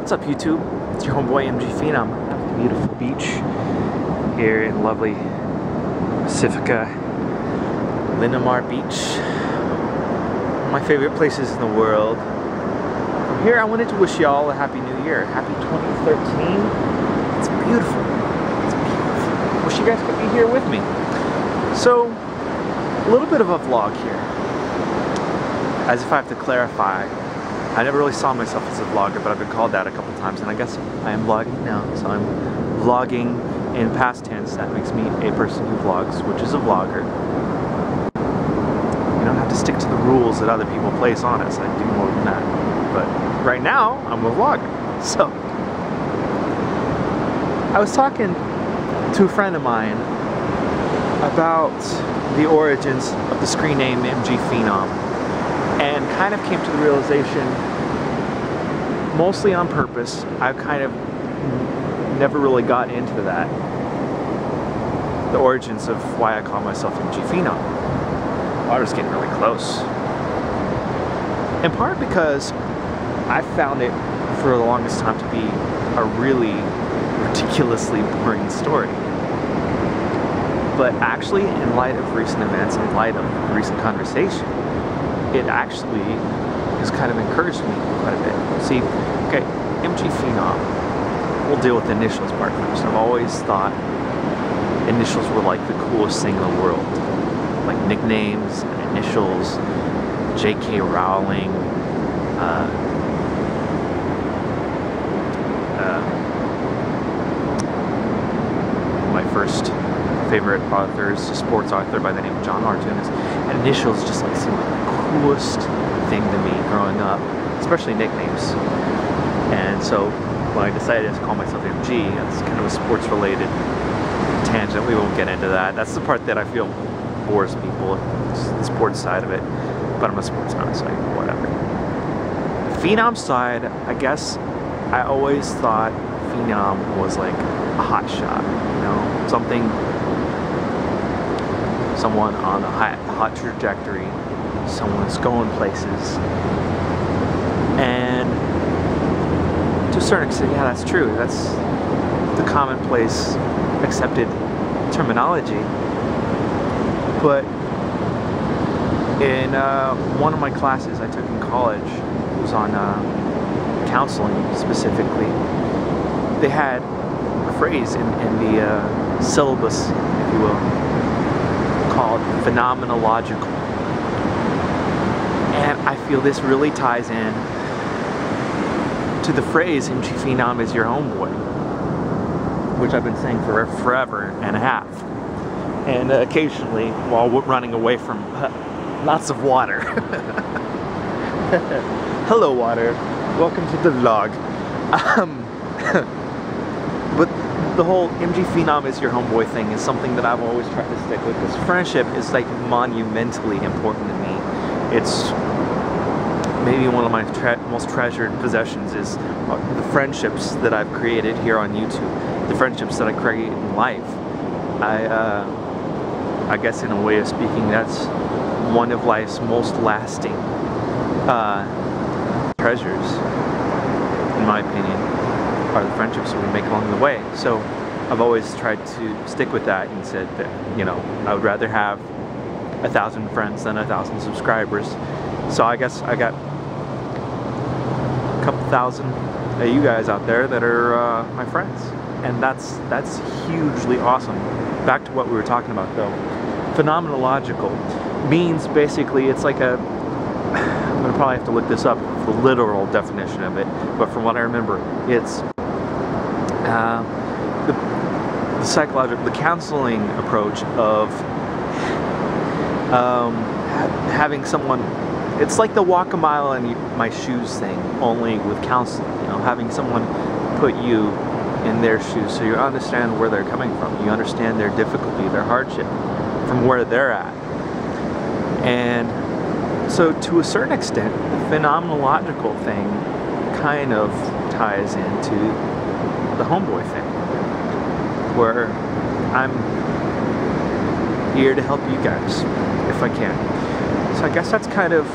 What's up, YouTube? It's your homeboy MGphenom at the beautiful beach here in lovely Pacifica, Linamar Beach. One of my favorite places in the world. From here, I wanted to wish y'all a happy new year. Happy 2013. It's beautiful. It's beautiful. Wish you guys could be here with me. So, a little bit of a vlog here. As if I have to clarify, I never really saw myself as a vlogger, but I've been called that a couple times, and I guess I am vlogging now. So I'm vlogging in past tense. That makes me a person who vlogs, which is a vlogger. You don't have to stick to the rules that other people place on us. I do more than that. But right now, I'm a vlogger. So I was talking to a friend of mine about the origins of the screen name MGphenom, and kind of came to the realization, mostly on purpose, I kind of never really got into that, the origins of why I call myself MGphenom. Water's getting really close. In part because I found it for the longest time to be a really ridiculously boring story. But actually, in light of recent events, in light of recent conversation, it actually has kind of encouraged me quite a bit. See, okay, MGphenom, we'll deal with the initials part first. I've always thought initials were like the coolest thing in the world. Like nicknames, initials, J.K. Rowling, my first favorite author is a sports author by the name of John Martinez. And initials just like seemed like the coolest thing to me growing up, especially nicknames. And so when I decided to call myself MG, it's kind of a sports related tangent. We won't get into that. That's the part that I feel bores people, the sports side of it. But I'm a sportsman, so whatever. The Phenom side, I guess I always thought Phenom was like a hot shot, you know, someone on a hot trajectory, someone's going places. And to a certain extent, yeah, that's true. That's the commonplace accepted terminology. But in one of my classes I took in college, it was on counseling specifically, they had a phrase in the syllabus, if you will, called phenomenological. And I feel this really ties in to the phrase MGphenom is your homeboy, which I've been saying for forever and a half. And occasionally while running away from lots of water. Hello water, welcome to the vlog. But the whole MGphenom is your homeboy thing is something that I've always tried to stick with, because friendship is like monumentally important to me. It's maybe one of my most treasured possessions is the friendships that I've created here on YouTube, the friendships that I create in life. I guess in a way of speaking, that's one of life's most lasting treasures, in my opinion, are the friendships we make along the way. So I've always tried to stick with that and said that, you know, I would rather have 1,000 friends than 1,000 subscribers. So I guess I got a couple thousand of you guys out there that are my friends, and that's hugely awesome. Back to what we were talking about though. Phenomenological means basically it's like a, I'm gonna probably have to look this up, the literal definition of it, but from what I remember, it's the psychological, the counseling approach of having someone. It's like the walk a mile in my shoes thing, only with counseling. You know, having someone put you in their shoes, so you understand where they're coming from. You understand their difficulty, their hardship, from where they're at. And so to a certain extent, the phenomenological thing kind of ties into the homeboy thing, where I'm here to help you guys if I can. So I guess that's kind of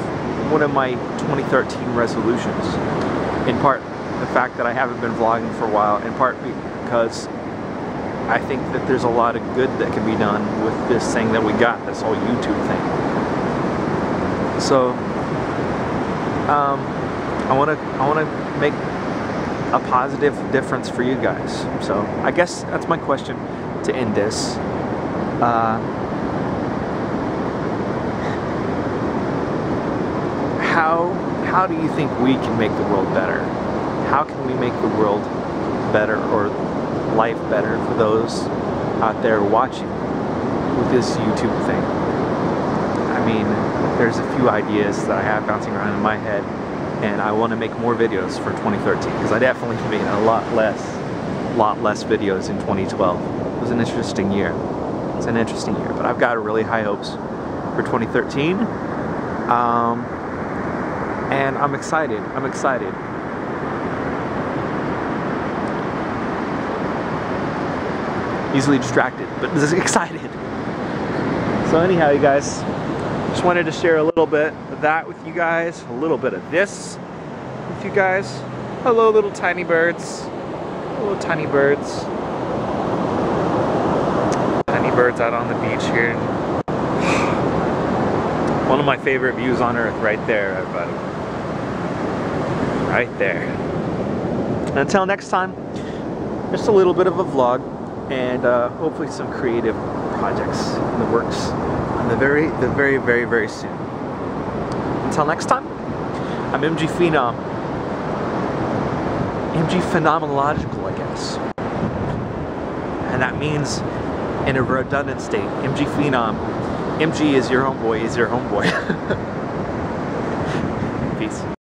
one of my 2013 resolutions, in part the fact that I haven't been vlogging for a while, in part because I think that there's a lot of good that can be done with this thing that we got, this whole YouTube thing. So I want to make a positive difference for you guys. So I guess that's my question to end this. How do you think we can make the world better? How can we make the world better, or life better, for those out there watching with this YouTube thing? I mean, there's a few ideas that I have bouncing around in my head, and I want to make more videos for 2013, because I definitely made a lot less videos in 2012. It was an interesting year. It's an interesting year, but I've got really high hopes for 2013. And I'm excited. I'm excited. Easily distracted, but excited. So anyhow, you guys, just wanted to share a little bit of that with you guys, a little bit of this with you guys. Hello, little tiny birds. Little tiny birds. Tiny birds out on the beach here. One of my favorite views on earth, right there, everybody. Right there. And until next time, just a little bit of a vlog, and hopefully some creative projects in the works on the very, very soon. Until next time, I'm MGphenom. MGphenomenological, I guess. And that means, in a redundant state, MGphenom. MG is your homeboy, Peace.